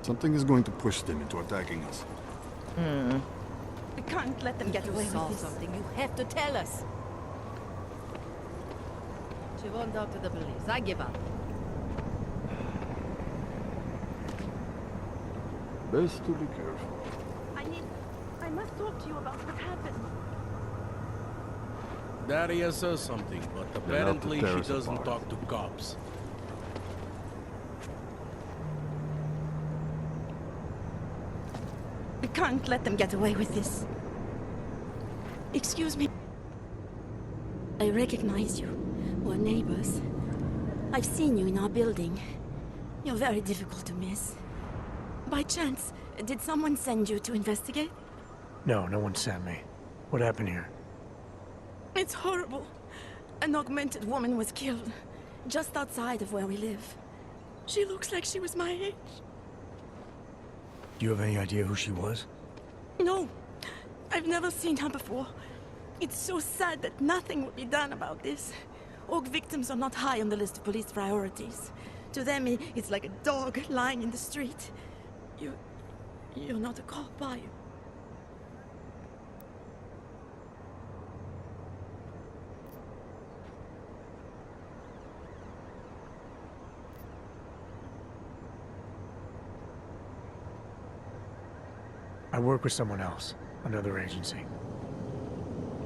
Something is going to push them into attacking us. We can't let them get away with this. Something you have to tell us. She won't talk to the police. I give up. Best to be careful. I must talk to you about what happened. Daria says something, but apparently she doesn't talk to cops. We can't let them get away with this. Excuse me. I recognize you. We're neighbors. I've seen you in our building. You're very difficult to miss. By chance, did someone send you to investigate? No, no one sent me. What happened here? It's horrible. An augmented woman was killed, just outside of where we live. She looks like she was my age. Do you have any idea who she was? No, I've never seen her before. It's so sad that nothing will be done about this. Org victims are not high on the list of police priorities. To them, it's like a dog lying in the street. You're not a cop, are you? I work with someone else, another agency.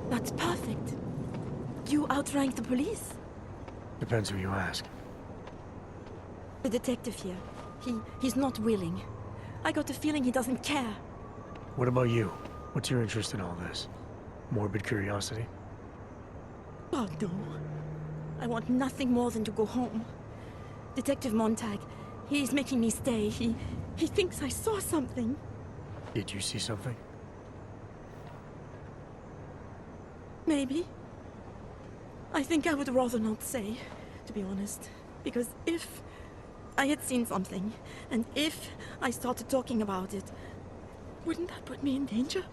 That's perfect. You outrank the police? Depends who you ask. The detective here. He's not willing. I got the feeling he doesn't care. What about you? What's your interest in all this? Morbid curiosity? Oh, no. I want nothing more than to go home. Detective Montag, he's making me stay. He thinks I saw something. Did you see something? Maybe. I think I would rather not say, to be honest. Because if I had seen something, and if I started talking about it, wouldn't that put me in danger?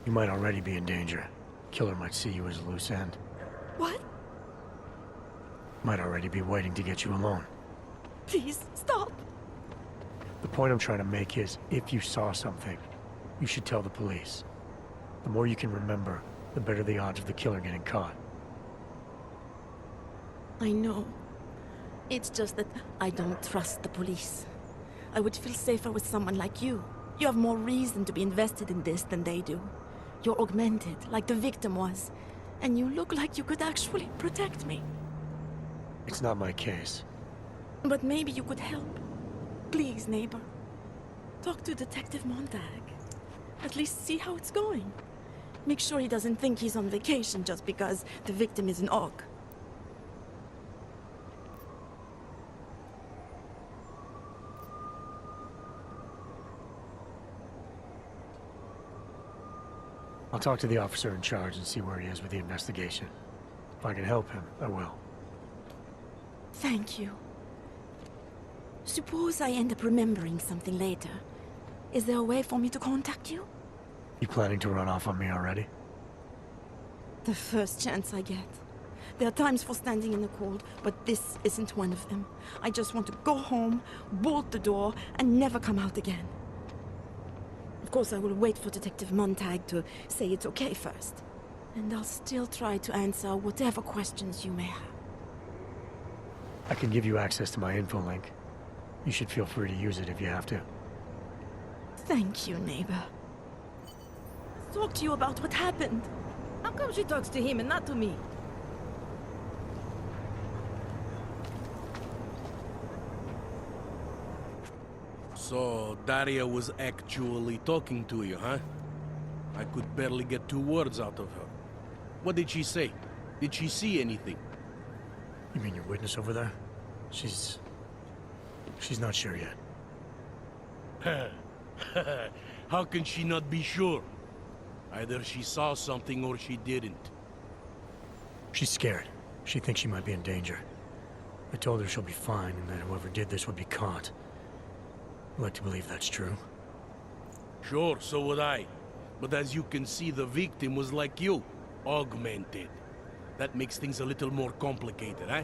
You might already be in danger. Killer might see you as a loose end. What? Might already be waiting to get you alone. Please, stop! The point I'm trying to make is, if you saw something, you should tell the police. The more you can remember, the better the odds of the killer getting caught. I know. It's just that I don't trust the police. I would feel safer with someone like you. You have more reason to be invested in this than they do. You're augmented, like the victim was. And you look like you could actually protect me. It's not my case. But maybe you could help. Please, neighbor. Talk to Detective Montag. At least see how it's going. Make sure he doesn't think he's on vacation just because the victim is an orc. I'll talk to the officer in charge and see where he is with the investigation. If I can help him, I will. Thank you. Suppose I end up remembering something later. Is there a way for me to contact you? You planning to run off on me already? The first chance I get. There are times for standing in the cold, but this isn't one of them. I just want to go home, bolt the door, and never come out again. Of course, I will wait for Detective Montag to say it's okay first. And I'll still try to answer whatever questions you may have. I can give you access to my info link. You should feel free to use it if you have to. Thank you, neighbor. Let's talk to you about what happened. How come she talks to him and not to me? So, Daria was actually talking to you, huh? I could barely get 2 words out of her. What did she say? Did she see anything? You mean your witness over there? She's not sure yet. How can she not be sure? Either she saw something or she didn't. She's scared. She thinks she might be in danger. I told her she'll be fine and that whoever did this would be caught. I'd like to believe that's true. Sure, so would I. But as you can see, the victim was like you, augmented. That makes things a little more complicated, eh?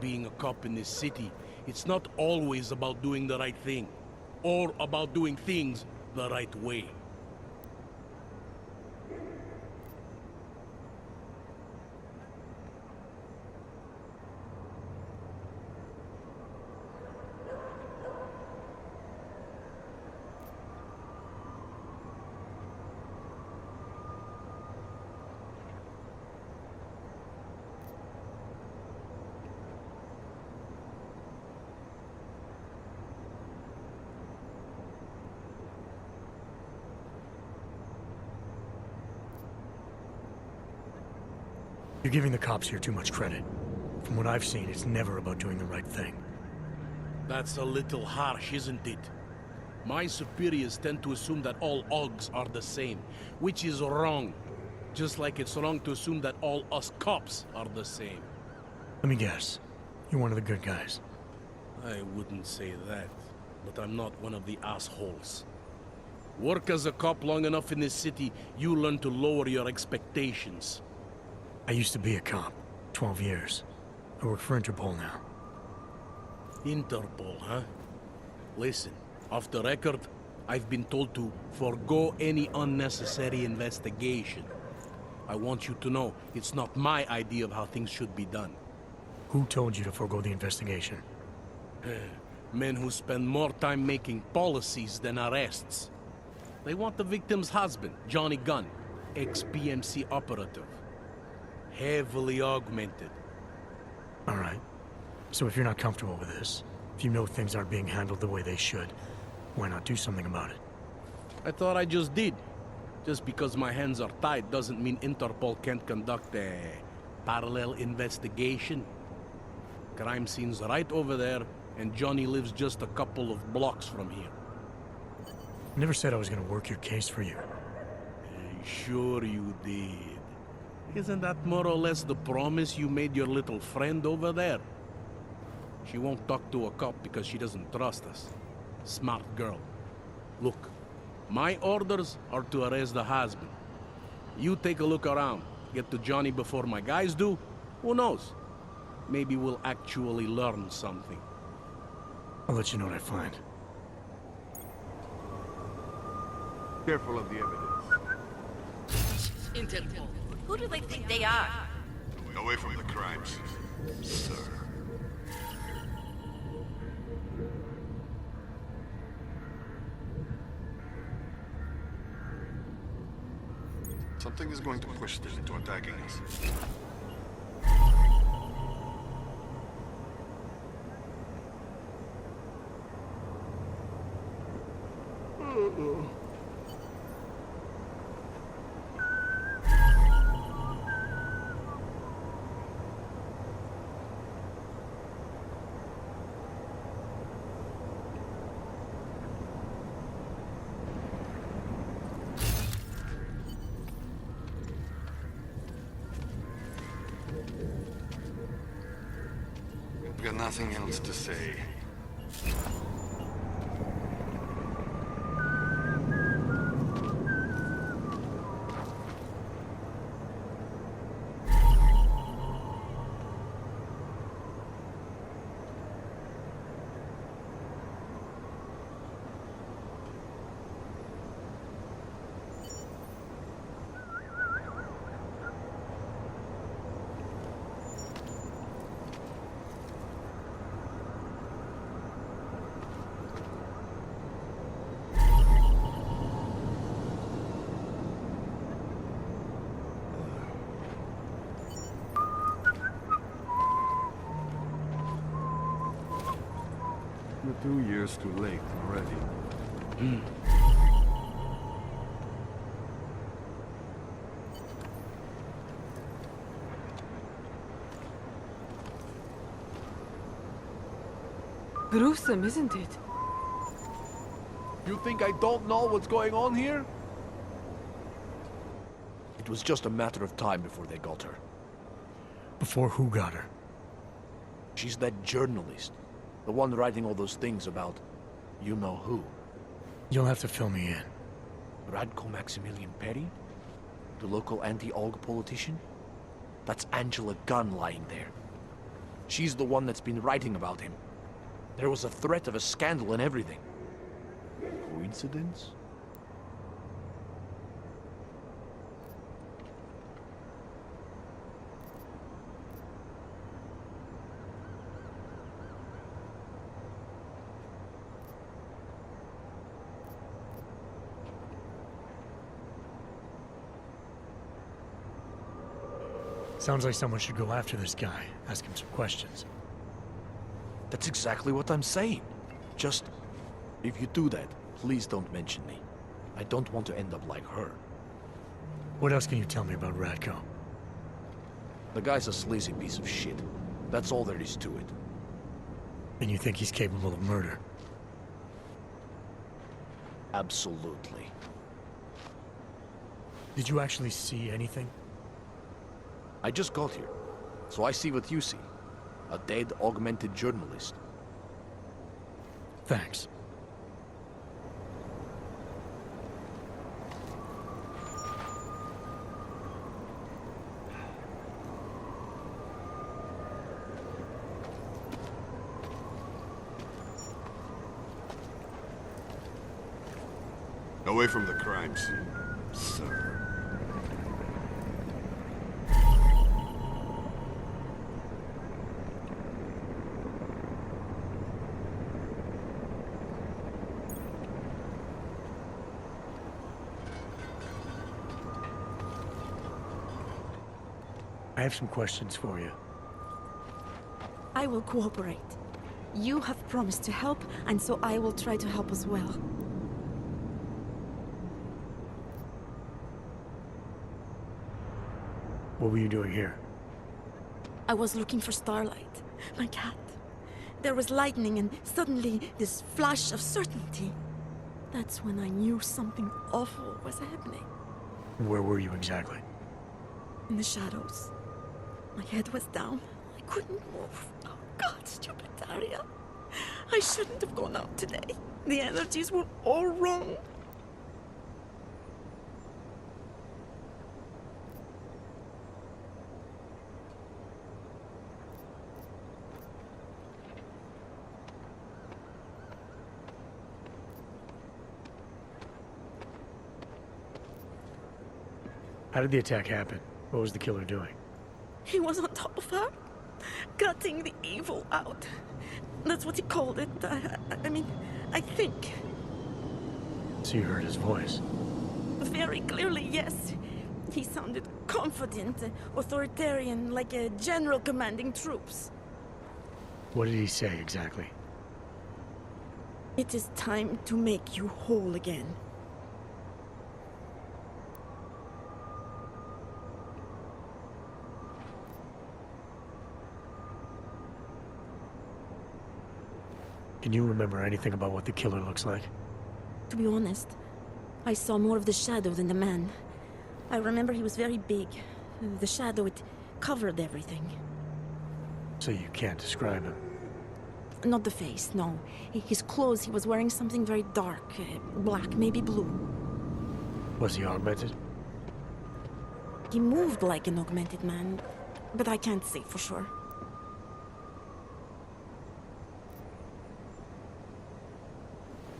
Being a cop in this city, it's not always about doing the right thing, or about doing things the right way. You're giving the cops here too much credit. From what I've seen, it's never about doing the right thing. That's a little harsh, isn't it? My superiors tend to assume that all Augs are the same, which is wrong. Just like it's wrong to assume that all us cops are the same. Let me guess. You're one of the good guys. I wouldn't say that, but I'm not one of the assholes. Work as a cop long enough in this city, you learn to lower your expectations. I used to be a cop. 12 years. I work for Interpol now. Interpol, huh? Listen, off the record, I've been told to forgo any unnecessary investigation. I want you to know, it's not my idea of how things should be done. Who told you to forego the investigation? Men who spend more time making policies than arrests. They want the victim's husband, Johnny Gunn, ex-PMC operative. Heavily augmented. All right. So if you're not comfortable with this, if you know things aren't being handled the way they should, why not do something about it? I thought I just did. Just because my hands are tied doesn't mean Interpol can't conduct a parallel investigation. Crime scene's right over there, and Johnny lives just a couple of blocks from here. I never said I was gonna work your case for you. Sure you did. Isn't that more or less the promise you made your little friend over there? She won't talk to a cop because she doesn't trust us. Smart girl. Look, my orders are to arrest the husband. You take a look around. Get to Johnny before my guys do. Who knows? Maybe we'll actually learn something. I'll let you know what I find. Careful of the evidence. Interpol. Who do they think they are? Away from the crime scene, sir. Something is going to push them into attacking us. I've got nothing else to say. You're 2 years too late already. Gruesome, isn't it? You think I don't know what's going on here? It was just a matter of time before they got her. Before who got her? She's that journalist. The one writing all those things about you know who. You'll have to fill me in. Radko Maximilian Perry? The local anti-AUG politician? That's Angela Gunn lying there. She's the one that's been writing about him. There was a threat of a scandal and everything. Coincidence? Sounds like someone should go after this guy, ask him some questions. That's exactly what I'm saying. Just, if you do that, please don't mention me. I don't want to end up like her. What else can you tell me about Radko? The guy's a sleazy piece of shit. That's all there is to it. And you think he's capable of murder? Absolutely. Did you actually see anything? I just got here, so I see what you see. A dead, augmented journalist. Thanks. Away from the crime scene, sir. I have some questions for you. I will cooperate. You have promised to help, and so I will try to help as well. What were you doing here? I was looking for Starlight, my cat. There was lightning and suddenly this flash of certainty. That's when I knew something awful was happening. Where were you exactly? In the shadows. My head was down. I couldn't move. Oh God, stupid Daria. I shouldn't have gone out today. The energies were all wrong. How did the attack happen? What was the killer doing? He was on top of her, cutting the evil out. That's what he called it. I mean, I think. So you heard his voice? Very clearly, yes. He sounded confident, authoritarian, like a general commanding troops. What did he say exactly? It is time to make you whole again. Can you remember anything about what the killer looks like? To be honest, I saw more of the shadow than the man. I remember he was very big. The shadow, it covered everything. So you can't describe him? Not the face, no. His clothes, he was wearing something very dark, black, maybe blue. Was he augmented? He moved like an augmented man, but I can't say for sure.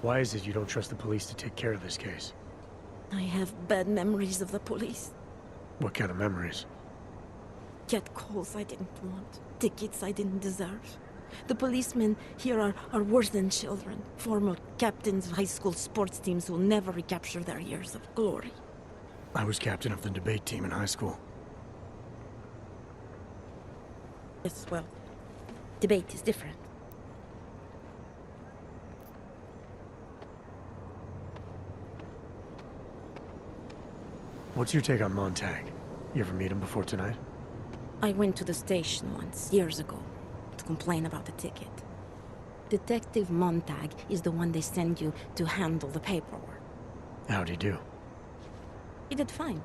Why is it you don't trust the police to take care of this case? I have bad memories of the police. What kind of memories? Get calls I didn't want, tickets I didn't deserve. The policemen here are worse than children. Former captains of high school sports teams who will never recapture their years of glory. I was captain of the debate team in high school. Yes, well, debate is different. What's your take on Montag? You ever meet him before tonight? I went to the station once, years ago, to complain about the ticket. Detective Montag is the one they send you to handle the paperwork. How'd he do? He did fine.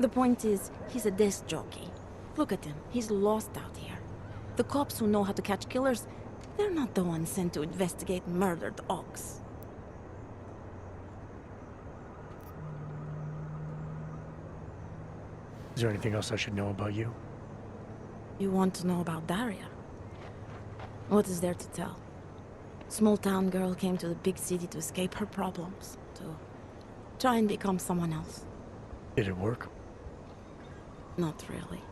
The point is, he's a desk jockey. Look at him. He's lost out here. The cops who know how to catch killers, they're not the ones sent to investigate murdered ox. Is there anything else I should know about you? You want to know about Daria? What is there to tell? Small town girl came to the big city to escape her problems, to try and become someone else. Did it work? Not really.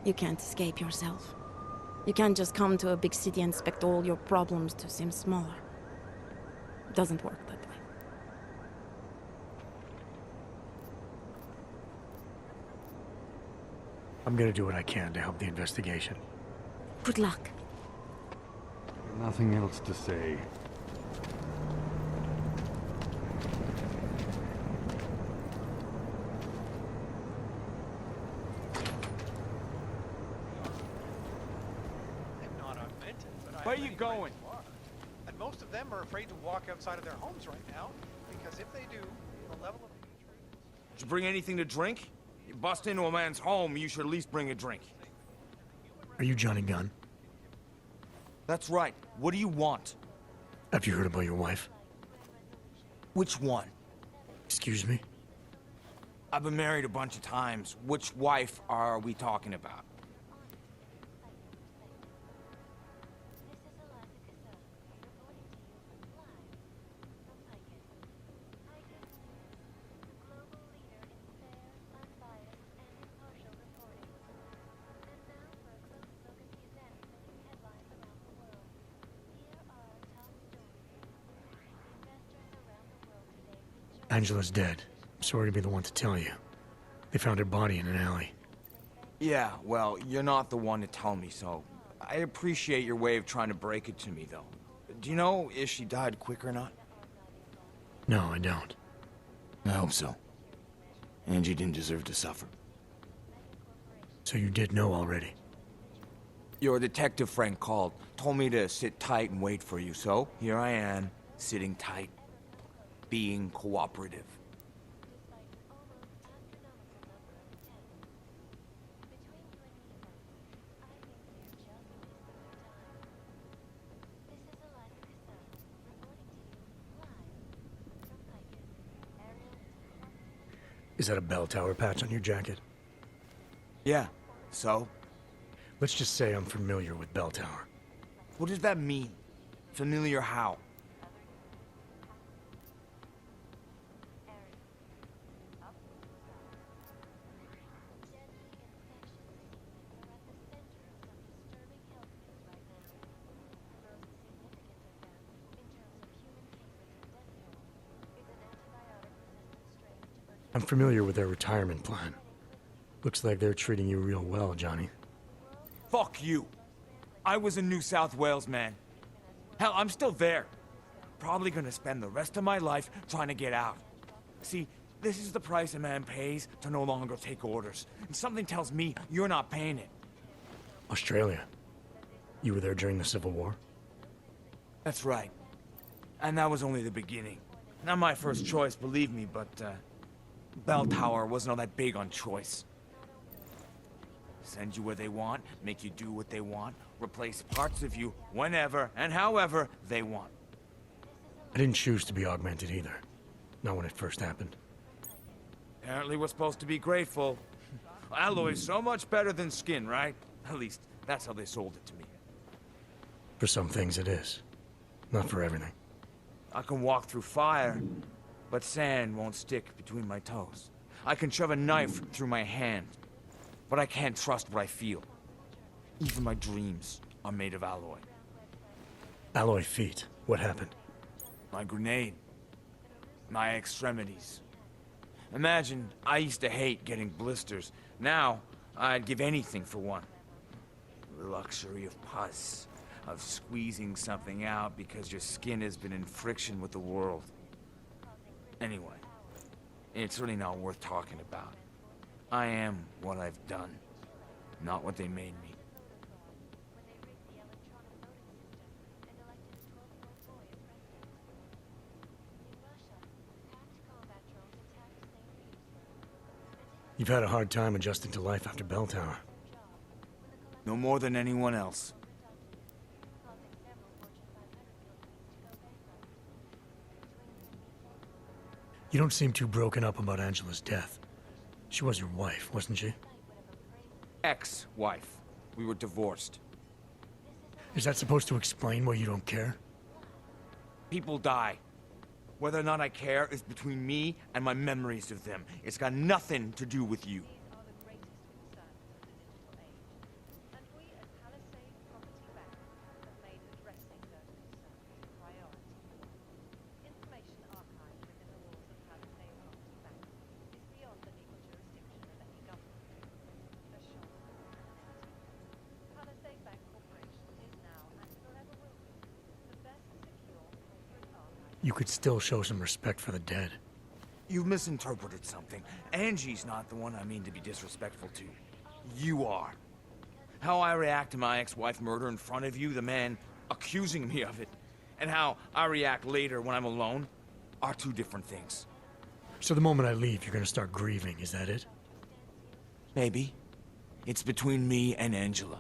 You can't escape yourself. You can't just come to a big city and expect all your problems to seem smaller. It doesn't work that way. I'm gonna do what I can to help the investigation. Good luck. Nothing else to say. Where are you going? And most of them are afraid to walk outside of their homes right now, because if they do, the level of hatred... Did you bring anything to drink? You bust into a man's home, you should at least bring a drink. Are you Johnny Gunn? That's right. What do you want? Have you heard about your wife? Which one? Excuse me? I've been married a bunch of times. Which wife are we talking about? Angela's dead. Sorry to be the one to tell you. They found her body in an alley. Yeah, well, you're not the one to tell me, so... I appreciate your way of trying to break it to me, though. Do you know if she died quick or not? No, I don't. I hope so. Angie didn't deserve to suffer. So you did know already? Your detective friend called, told me to sit tight and wait for you, so here I am, sitting tight, being cooperative. Is that a bell tower patch on your jacket? Yeah, so? Let's just say I'm familiar with bell tower. What does that mean? Familiar how? I'm familiar with their retirement plan. Looks like they're treating you real well, Johnny. Fuck you. I was in New South Wales, man. Hell, I'm still there. Probably gonna spend the rest of my life trying to get out. See, this is the price a man pays to no longer take orders. And something tells me you're not paying it. Australia. You were there during the Civil War? That's right. And that was only the beginning. Not my first choice, believe me, but, Bell Tower wasn't all that big on choice. Send you where they want, make you do what they want, replace parts of you whenever and however they want. I didn't choose to be augmented either. Not when it first happened. Apparently we're supposed to be grateful. Alloy's so much better than skin, right? At least, that's how they sold it to me. For some things it is. Not for everything. I can walk through fire, but sand won't stick between my toes. I can shove a knife through my hand, but I can't trust what I feel. Even my dreams are made of alloy. Alloy feet. What happened? My grenade. My extremities. Imagine, I used to hate getting blisters. Now, I'd give anything for one. The luxury of pus. Of squeezing something out because your skin has been in friction with the world. Anyway, it's really not worth talking about. I am what I've done, not what they made me. You've had a hard time adjusting to life after Bell Tower. No more than anyone else. You don't seem too broken up about Angela's death. She was your wife, wasn't she? Ex-wife. We were divorced. Is that supposed to explain why you don't care? People die. Whether or not I care is between me and my memories of them. It's got nothing to do with you. You could still show some respect for the dead. You've misinterpreted something. Angie's not the one I mean to be disrespectful to. You are. How I react to my ex-wife murder in front of you, the man accusing me of it, and how I react later when I'm alone, are two different things. So the moment I leave, you're gonna start grieving, is that it? Maybe. It's between me and Angela.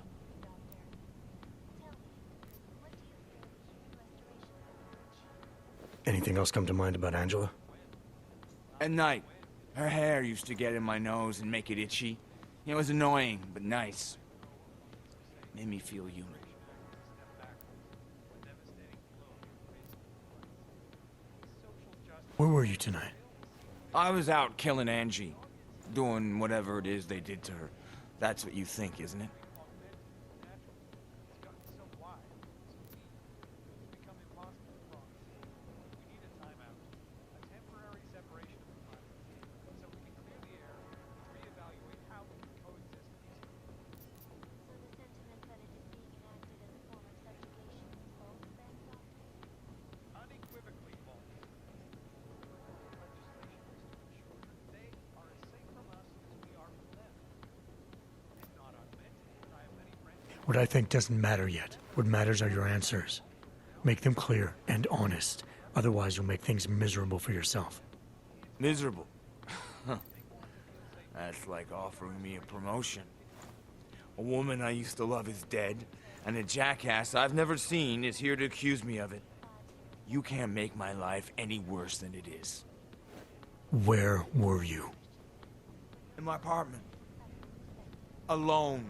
Anything else come to mind about Angela? At night, her hair used to get in my nose and make it itchy. It was annoying, but nice. Made me feel human. Where were you tonight? I was out killing Angie. Doing whatever it is they did to her. That's what you think, isn't it? What I think doesn't matter yet. What matters are your answers. Make them clear and honest. Otherwise, you'll make things miserable for yourself. Miserable? That's like offering me a promotion. A woman I used to love is dead, and a jackass I've never seen is here to accuse me of it. You can't make my life any worse than it is. Where were you? In my apartment. Alone.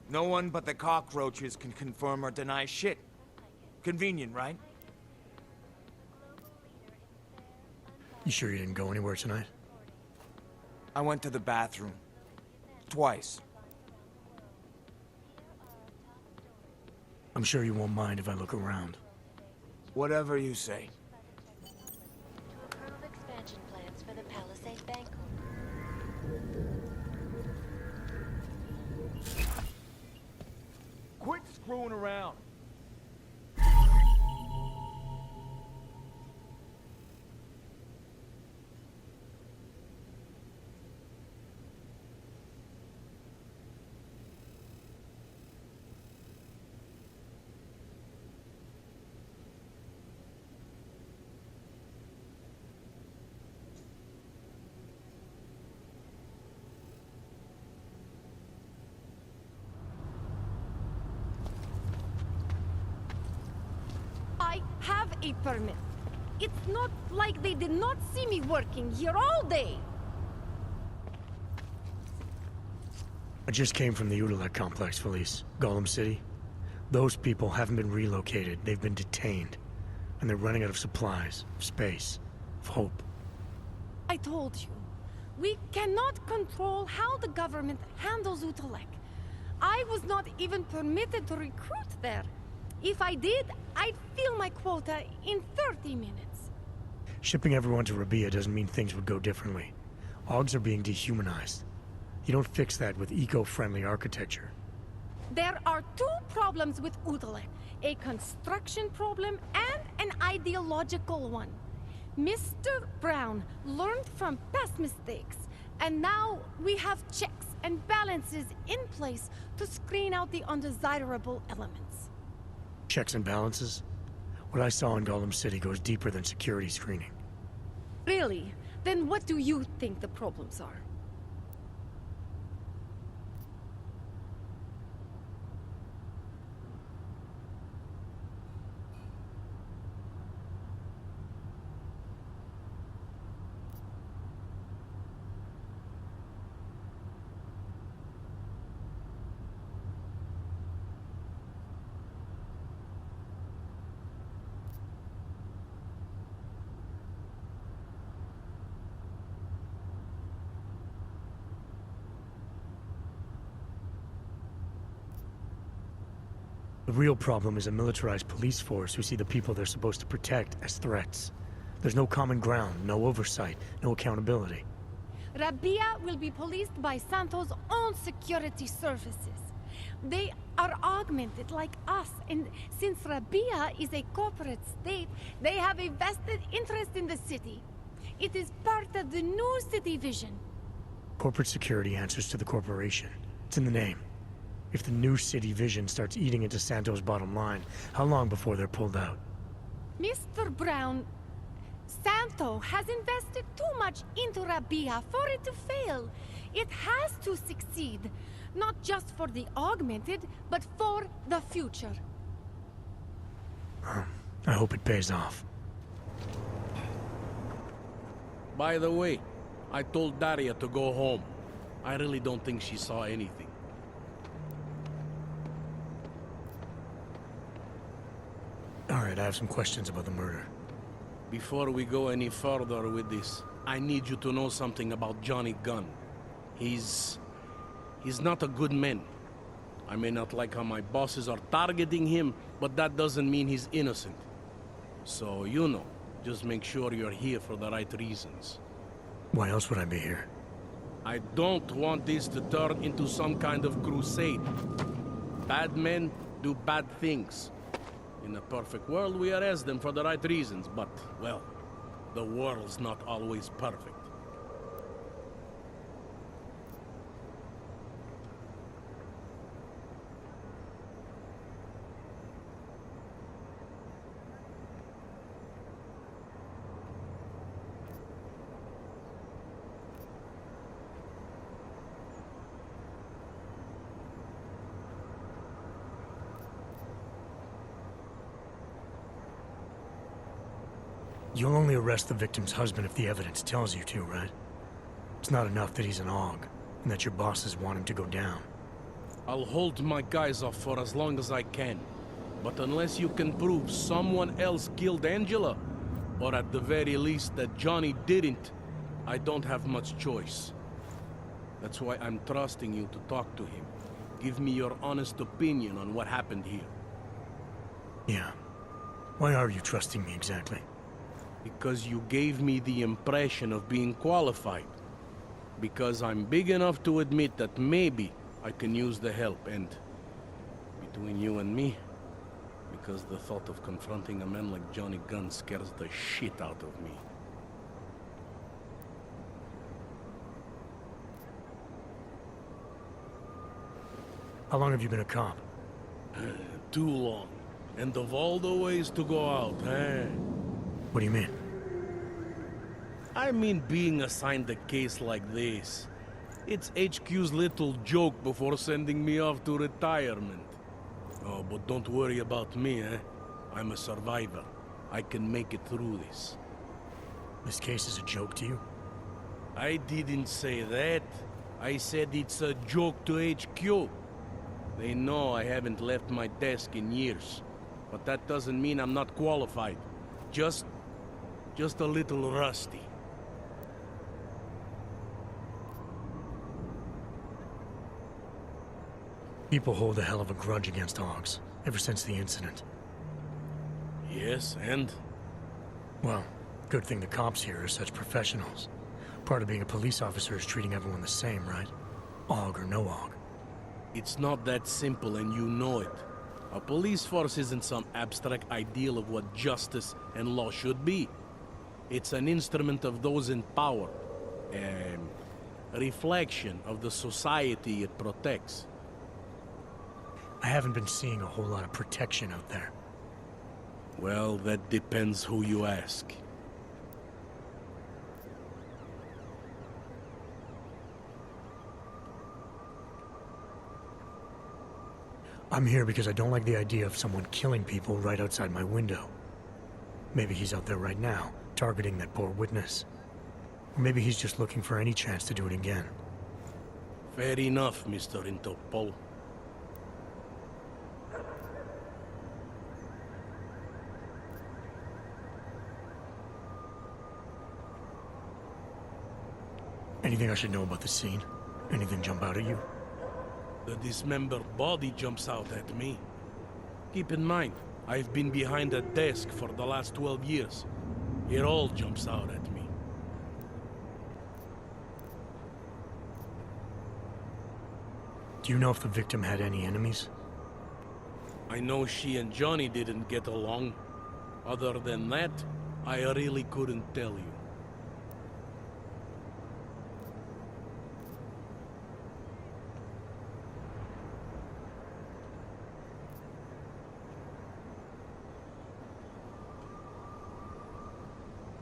No one but the cockroaches can confirm or deny shit. Convenient, right? You sure you didn't go anywhere tonight? I went to the bathroom. Twice. I'm sure you won't mind if I look around. Whatever you say. To approve expansion plans for the Palisade Bank. Quit screwing around. I have a permit. It's not like they did not see me working here all day. I just came from the SEEDoDEATH complex, Felice. Golem City. Those people haven't been relocated. They've been detained. And they're running out of supplies, of space, of hope. I told you, we cannot control how the government handles SEEDoDEATH. I was not even permitted to recruit there. If I did, I'd fill my quota in 30 minutes. Shipping everyone to Rabia doesn't mean things would go differently. Augs are being dehumanized. You don't fix that with eco-friendly architecture. There are two problems with SEEDoDEATH, a construction problem and an ideological one. Mr. Brown learned from past mistakes, and now we have checks and balances in place to screen out the undesirable elements. Checks and balances? What I saw in Golem City goes deeper than security screening. Really? Then what do you think the problems are? The real problem is a militarized police force who see the people they're supposed to protect as threats. There's no common ground, no oversight, no accountability. Rabia will be policed by Santo's own security services. They are augmented like us, and since Rabia is a corporate state, they have a vested interest in the city. It is part of the new city vision. Corporate security answers to the corporation. It's in the name. If the new city vision starts eating into Santo's bottom line, how long before they're pulled out? Mr. Brown, Santo has invested too much into Rabia for it to fail. It has to succeed, not just for the augmented, but for the future. I hope it pays off. By the way, I told Daria to go home. I really don't think she saw anything. Alright, I have some questions about the murder. Before we go any further with this, I need you to know something about Johnny Gunn. He's not a good man. I may not like how my bosses are targeting him, but that doesn't mean he's innocent. So, you know, just make sure you're here for the right reasons. Why else would I be here? I don't want this to turn into some kind of crusade. Bad men do bad things. In a perfect world, we arrest them for the right reasons, but, well, the world's not always perfect. You'll only arrest the victim's husband if the evidence tells you to, right? It's not enough that he's an AUG, and that your bosses want him to go down. I'll hold my guys off for as long as I can. But unless you can prove someone else killed Angela, or at the very least that Johnny didn't, I don't have much choice. That's why I'm trusting you to talk to him. Give me your honest opinion on what happened here. Yeah. Why are you trusting me exactly? Because you gave me the impression of being qualified. Because I'm big enough to admit that maybe I can use the help, and between you and me, because the thought of confronting a man like Johnny Gunn scares the shit out of me. How long have you been a cop? Too long. And of all the ways to go out, eh? What do you mean? I mean being assigned a case like this. It's HQ's little joke before sending me off to retirement. Oh, but don't worry about me, eh? I'm a survivor. I can make it through this. This case is a joke to you? I didn't say that. I said it's a joke to HQ. They know I haven't left my desk in years. But that doesn't mean I'm not qualified. Just a little rusty. People hold a hell of a grudge against AUGs, ever since the incident. Yes, and? Well, good thing the cops here are such professionals. Part of being a police officer is treating everyone the same, right? AUG or no AUG. It's not that simple, and you know it. A police force isn't some abstract ideal of what justice and law should be. It's an instrument of those in power. A reflection of the society it protects. I haven't been seeing a whole lot of protection out there. Well, that depends who you ask. I'm here because I don't like the idea of someone killing people right outside my window. Maybe he's out there right now, targeting that poor witness. Or maybe he's just looking for any chance to do it again. Fair enough, Mr. Interpol. Anything I should know about the scene? Anything jump out at you? The dismembered body jumps out at me. Keep in mind, I've been behind a desk for the last 12 years. It all jumps out at me. Do you know if the victim had any enemies? I know she and Johnny didn't get along. Other than that, I really couldn't tell you.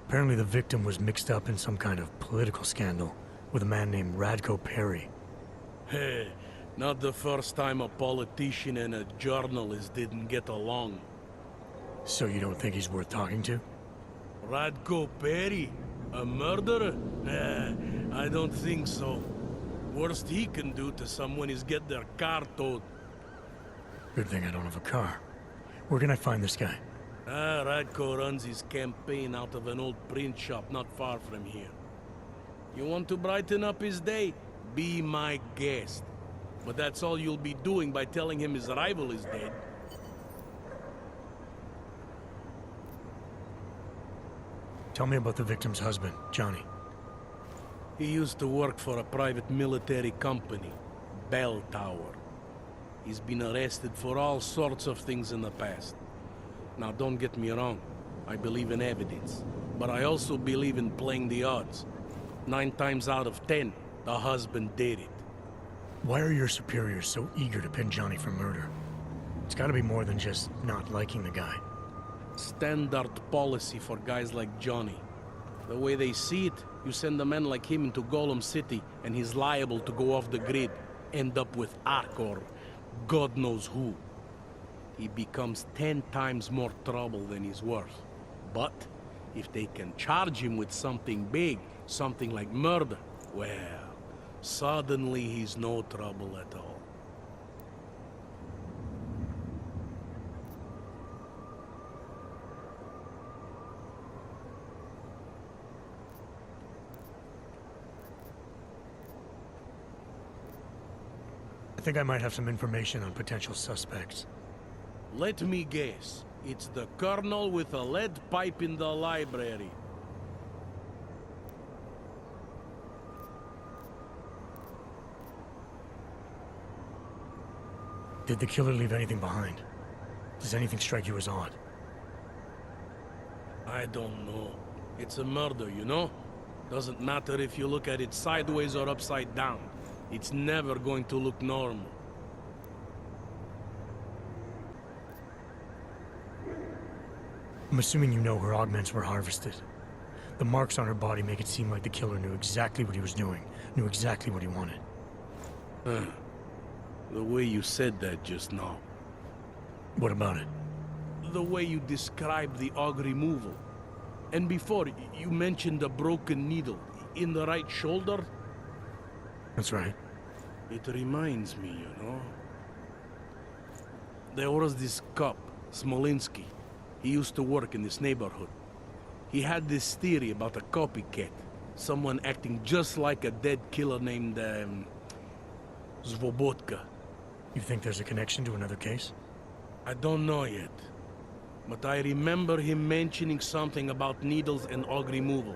Apparently the victim was mixed up in some kind of political scandal with a man named Radko Perry. Hey, not the first time a politician and a journalist didn't get along. So you don't think he's worth talking to? Radko Perry? A murderer? I don't think so. Worst he can do to someone is get their car towed. Good thing I don't have a car. Where can I find this guy? Radko runs his campaign out of an old print shop not far from here. You want to brighten up his day? Be my guest. But that's all you'll be doing by telling him his rival is dead. Tell me about the victim's husband, Johnny. He used to work for a private military company, Bell Tower. He's been arrested for all sorts of things in the past. Now, don't get me wrong. I believe in evidence. But I also believe in playing the odds. 9 times out of 10, the husband did it. Why are your superiors so eager to pin Johnny for murder? It's gotta be more than just not liking the guy. Standard policy for guys like Johnny. The way they see it, you send a man like him into Golem City, and he's liable to go off the grid, end up with Ark or God knows who. He becomes 10 times more trouble than he's worth. But if they can charge him with something big, something like murder, well, suddenly he's no trouble at all. I think I might have some information on potential suspects. Let me guess. It's the colonel with a lead pipe in the library. Did the killer leave anything behind? Does anything strike you as odd? I don't know. It's a murder, you know? Doesn't matter if you look at it sideways or upside down. It's never going to look normal. I'm assuming you know her augments were harvested. The marks on her body make it seem like the killer knew exactly what he was doing, knew exactly what he wanted. The way you said that just now. What about it? The way you described the aug removal. And before, you mentioned a broken needle in the right shoulder? That's right. It reminds me, you know. There was this cop, Smolinski. He used to work in this neighborhood. He had this theory about a copycat. Someone acting just like a dead killer named, Svobotka. You think there's a connection to another case? I don't know yet. But I remember him mentioning something about needles and aug removal.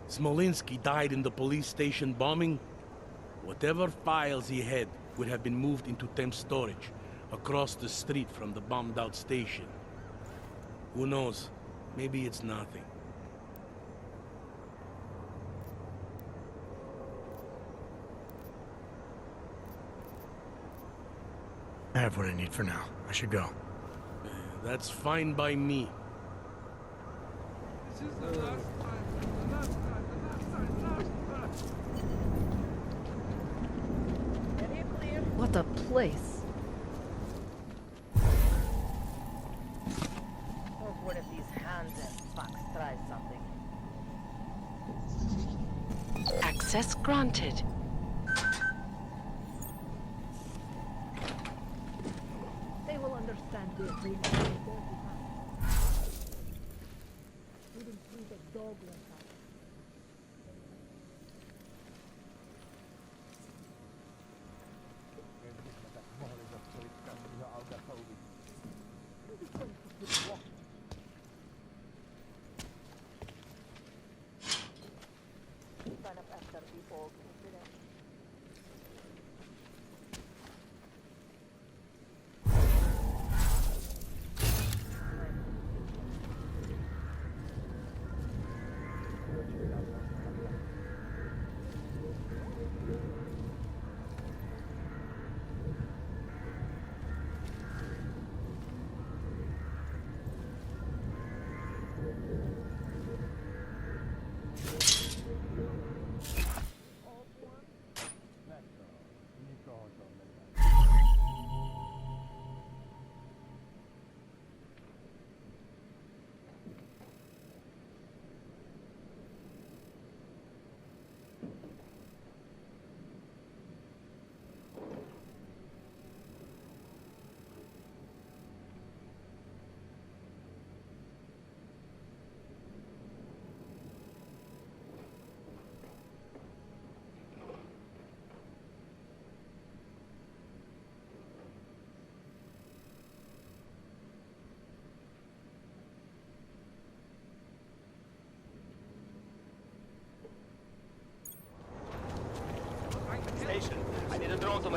Smolinski died in the police station bombing. Whatever files he had would have been moved into temp storage, across the street from the bombed-out station. Who knows? Maybe it's nothing. I have what I need for now. I should go. That's fine by me. This is the last time. The last time. What a place. Hope one of these hands and fox tries something. Access granted. They will understand this.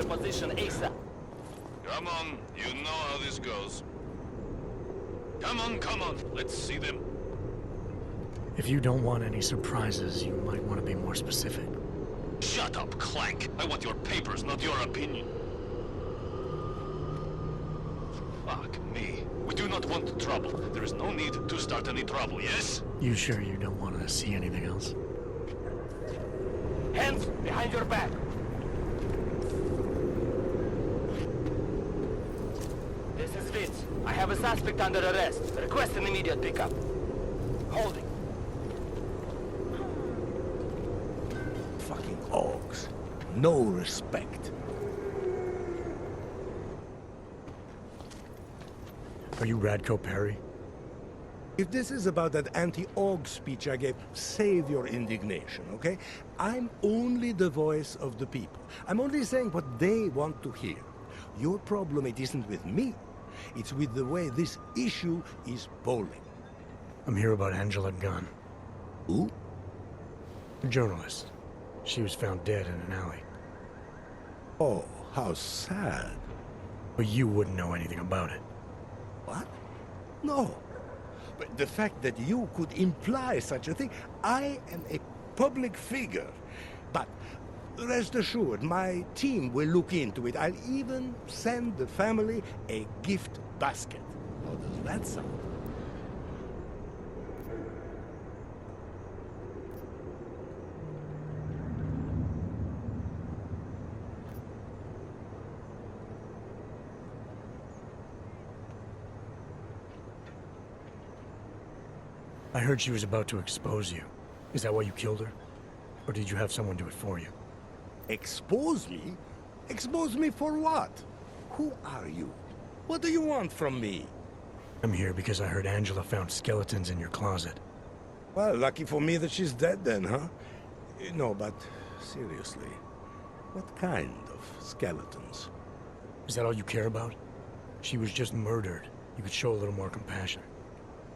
my position ASAP. Come on, you know how this goes. Come on, let's see them. If you don't want any surprises, you might want to be more specific. Shut up, Clank. I want your papers, not your opinion. Fuck me. We do not want trouble. There is no need to start any trouble, yes? You sure you don't want to see anything else? Hands behind your back. This is Vince. I have a suspect under arrest. Request an immediate pickup. Holding. Fucking Augs. No respect. Are you Radko Perry? If this is about that anti-Aug speech I gave, save your indignation, okay? I'm only the voice of the people. I'm only saying what they want to hear. Your problem, it isn't with me. It's with the way this issue is polling. I'm here about Angela Gunn. Who? A journalist. She was found dead in an alley. Oh, how sad. But you wouldn't know anything about it. What? No. But the fact that you could imply such a thing, I am a public figure. But rest assured, my team will look into it. I'll even send the family a gift basket. How does that sound? I heard she was about to expose you. Is that why you killed her? Or did you have someone do it for you? Expose me? Expose me for what? Who are you? What do you want from me? I'm here because I heard Angela found skeletons in your closet. Well, lucky for me that she's dead then, huh? No, but seriously, what kind of skeletons? Is that all you care about? She was just murdered. You could show a little more compassion.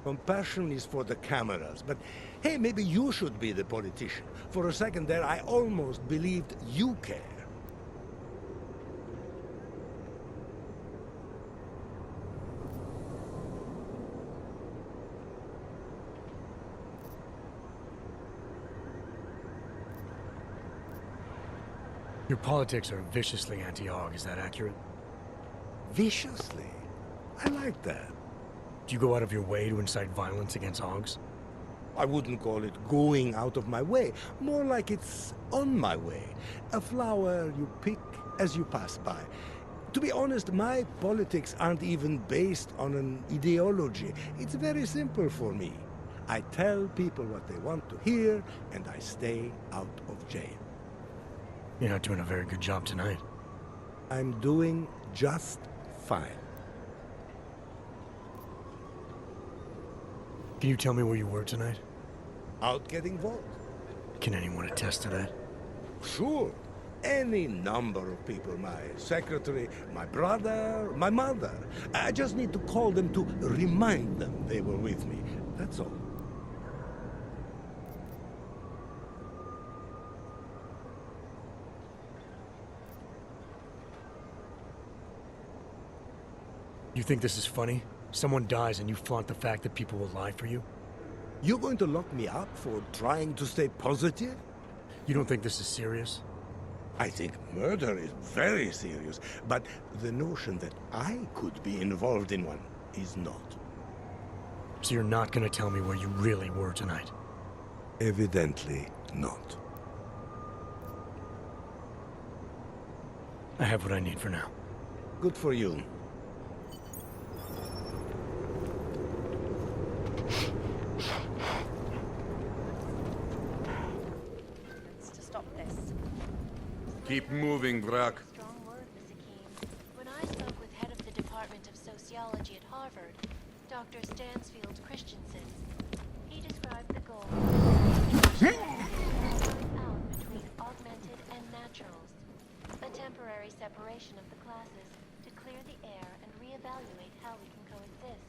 Compassion is for the cameras, but hey, maybe you should be the politician. For a second there, I almost believed you care. Your politics are viciously anti-Aug, is that accurate? Viciously? I like that. Do you go out of your way to incite violence against Augs? I wouldn't call it going out of my way. More like it's on my way. A flower you pick as you pass by. To be honest, my politics aren't even based on an ideology. It's very simple for me. I tell people what they want to hear, and I stay out of jail. You're not doing a very good job tonight. I'm doing just fine. Can you tell me where you were tonight? Out getting votes. Can anyone attest to that? Sure. Any number of people. My secretary, my brother, my mother. I just need to call them to remind them they were with me. That's all. You think this is funny? Someone dies and you flaunt the fact that people will lie for you? You're going to lock me up for trying to stay positive? You don't think this is serious? I think murder is very serious, but the notion that I could be involved in one is not. So you're not gonna tell me where you really were tonight? Evidently not. I have what I need for now. Good for you. Keep moving, Brock. Strong word, Mr. Keene. When I spoke with head of the Department of Sociology at Harvard, Dr. Stansfield Christensen, he described the goal out between augmented and naturals, a temporary separation of the classes to clear the air and reevaluate how we can coexist.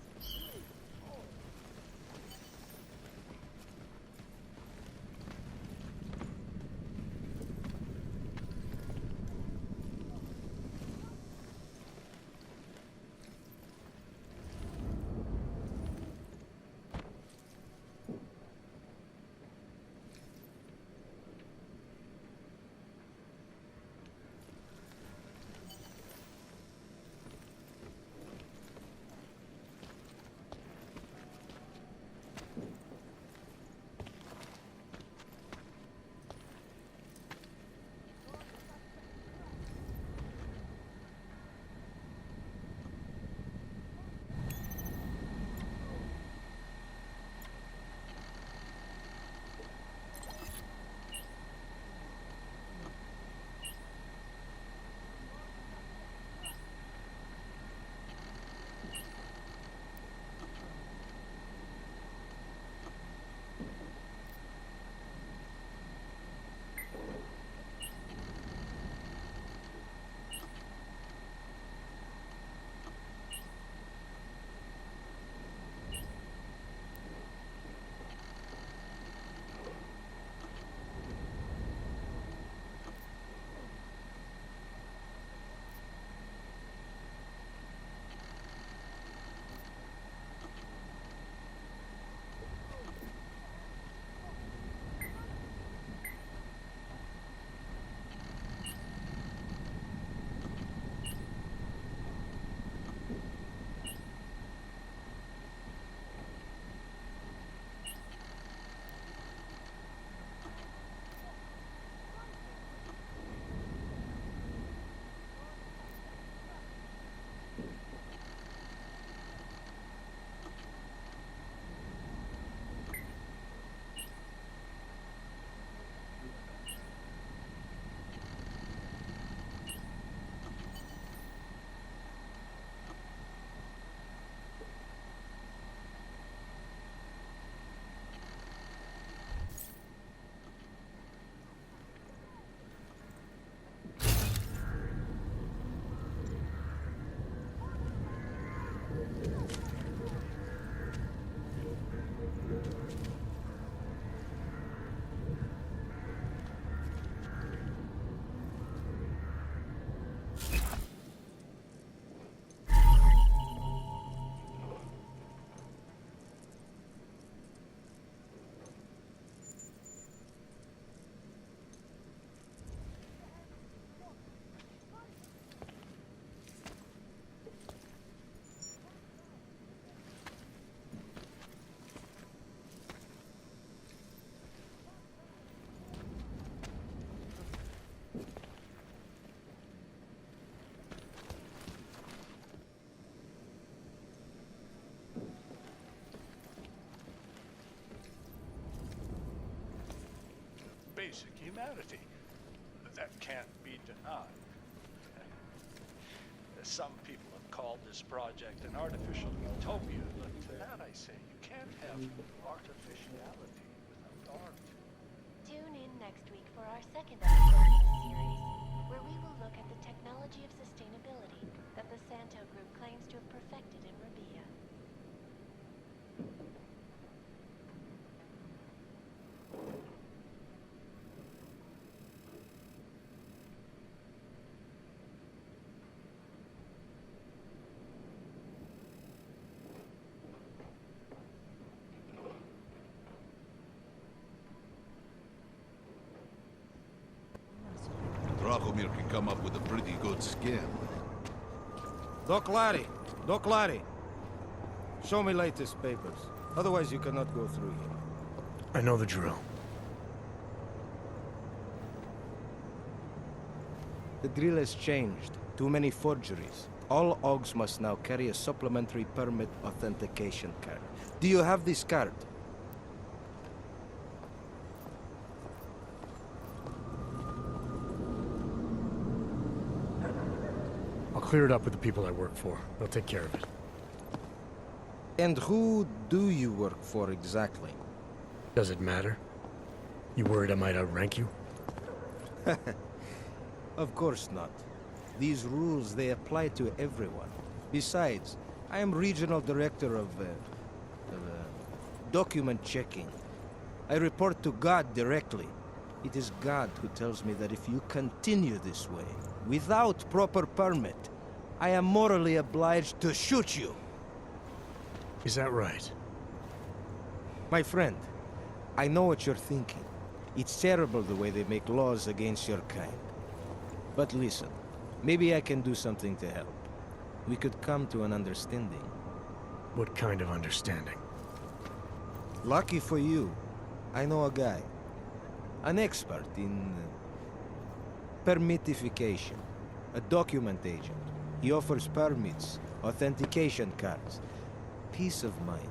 basic humanity. That can't be denied. Some people have called this project an artificial utopia, but to that I say you can't have artificiality without art. Tune in next week for our second episode in the series, where we will look at the technology of sustainability that the Santo Group claims to have perfected in Rabia. Drahomir can come up with a pretty good skin. Doc Larry. Show me latest papers. Otherwise you cannot go through here. I know the drill. The drill has changed. Too many forgeries. All OGs must now carry a supplementary permit authentication card. Do you have this card? I'll clear it up with the people I work for. They'll take care of it. And who do you work for exactly? Does it matter? You worried I might outrank you? Of course not. These rules, they apply to everyone. Besides, I am regional director of document checking. I report to God directly. It is God who tells me that if you continue this way, without proper permit, I am morally obliged to shoot you. Is that right? My friend, I know what you're thinking. It's terrible the way they make laws against your kind. But listen, maybe I can do something to help. We could come to an understanding. What kind of understanding? Lucky for you, I know a guy. An expert in permitification. A document agent. He offers permits, authentication cards. Peace of mind.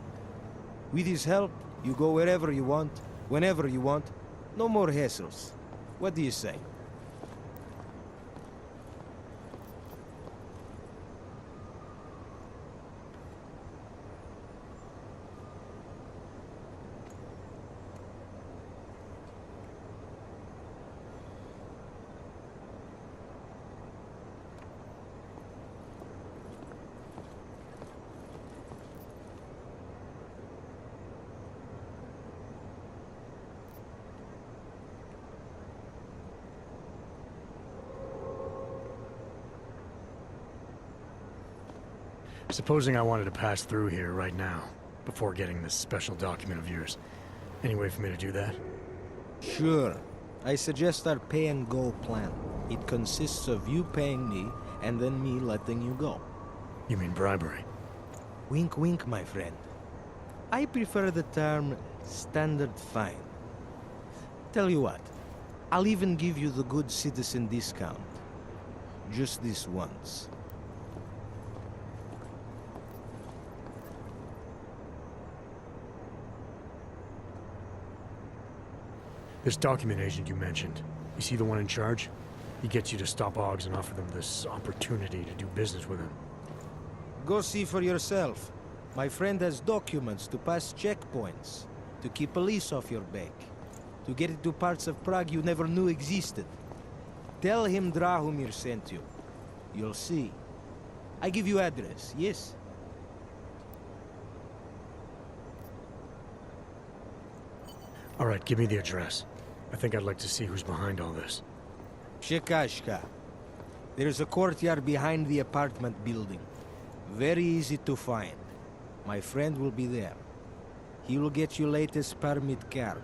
With his help, you go wherever you want, whenever you want. No more hassles. What do you say? Supposing I wanted to pass through here right now, before getting this special document of yours. Any way for me to do that? Sure. I suggest our pay-and-go plan. It consists of you paying me, and then me letting you go. You mean bribery? Wink, wink, my friend. I prefer the term standard fine. Tell you what, I'll even give you the good citizen discount. Just this once. This document agent you mentioned, is he the one in charge? He gets you to stop OGs and offer them this opportunity to do business with him. Go see for yourself. My friend has documents to pass checkpoints, to keep police off your back, to get into parts of Prague you never knew existed. Tell him Drahomir sent you. You'll see. I give you address, yes? All right, give me the address. I think I'd like to see who's behind all this. Shekashka. There's a courtyard behind the apartment building. Very easy to find. My friend will be there. He will get you latest permit card.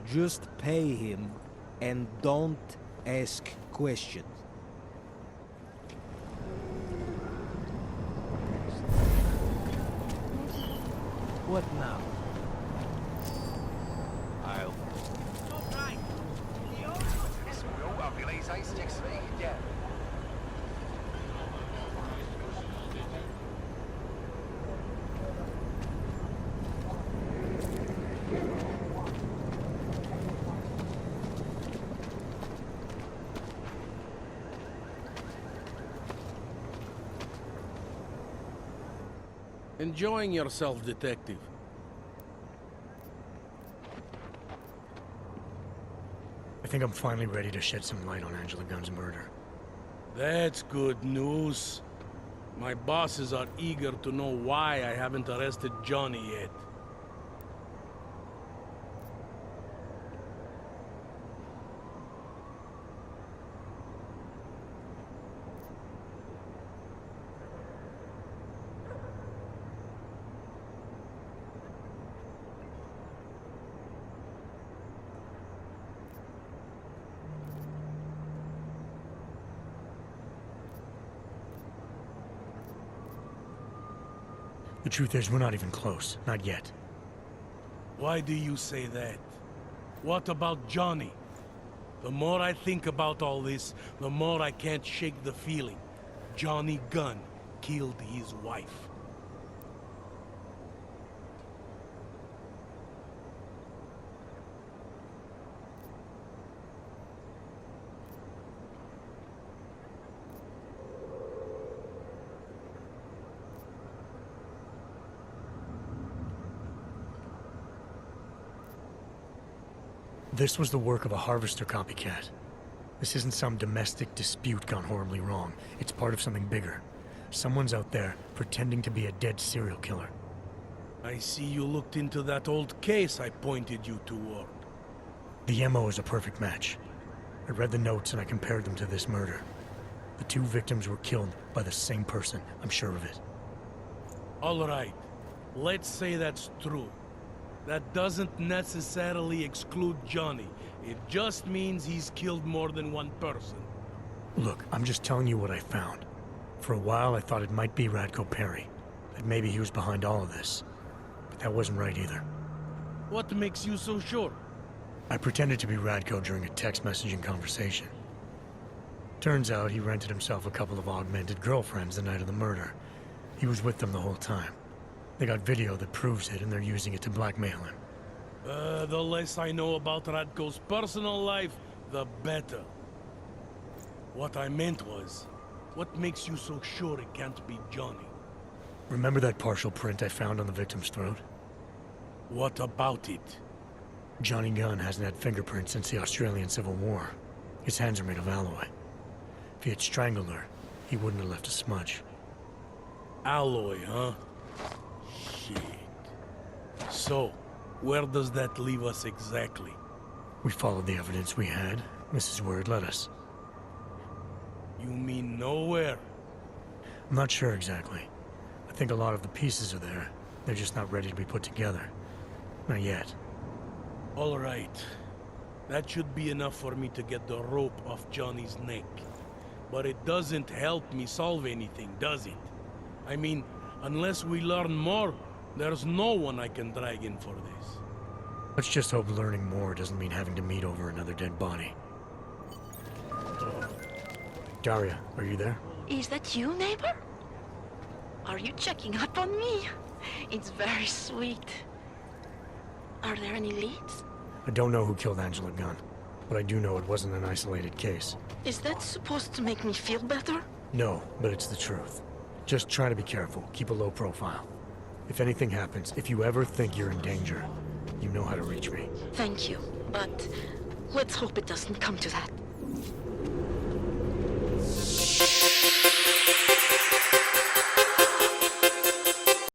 Just pay him and don't ask questions. What now? Enjoying yourself, detective. I think I'm finally ready to shed some light on Angela Gunn's murder. That's good news. My bosses are eager to know why I haven't arrested Johnny yet. The truth is, we're not even close. Not yet. Why do you say that? What about Johnny? The more I think about all this, the more I can't shake the feeling. Johnny Gunn killed his wife. This was the work of a harvester copycat. This isn't some domestic dispute gone horribly wrong. It's part of something bigger. Someone's out there pretending to be a dead serial killer. I see you looked into that old case I pointed you toward. The MO is a perfect match. I read the notes and I compared them to this murder. The two victims were killed by the same person, I'm sure of it. All right. Let's say that's true. That doesn't necessarily exclude Johnny. It just means he's killed more than one person. Look, I'm just telling you what I found. For a while, I thought it might be Radko Perry. That maybe he was behind all of this. But that wasn't right either. What makes you so sure? I pretended to be Radko during a text messaging conversation. Turns out he rented himself a couple of augmented girlfriends the night of the murder. He was with them the whole time. They got video that proves it, and they're using it to blackmail him. The less I know about Radko's personal life, the better. What I meant was, what makes you so sure it can't be Johnny? Remember that partial print I found on the victim's throat? What about it? Johnny Gunn hasn't had fingerprints since the Australian Civil War. His hands are made of alloy. If he had strangled her, he wouldn't have left a smudge. Alloy, huh? Shit. So, where does that leave us exactly? We followed the evidence we had. This is where it led us. You mean nowhere? I'm not sure exactly. I think a lot of the pieces are there. They're just not ready to be put together. Not yet. All right. That should be enough for me to get the rope off Johnny's neck. But it doesn't help me solve anything, does it? I mean, unless we learn more, there's no one I can drag in for this. Let's just hope learning more doesn't mean having to meet over another dead body. Daria, are you there? Is that you, neighbor? Are you checking up on me? It's very sweet. Are there any leads? I don't know who killed Angela Gunn, but I do know it wasn't an isolated case. Is that supposed to make me feel better? No, but it's the truth. Just try to be careful. Keep a low profile. If anything happens, if you ever think you're in danger, you know how to reach me. Thank you, but let's hope it doesn't come to that.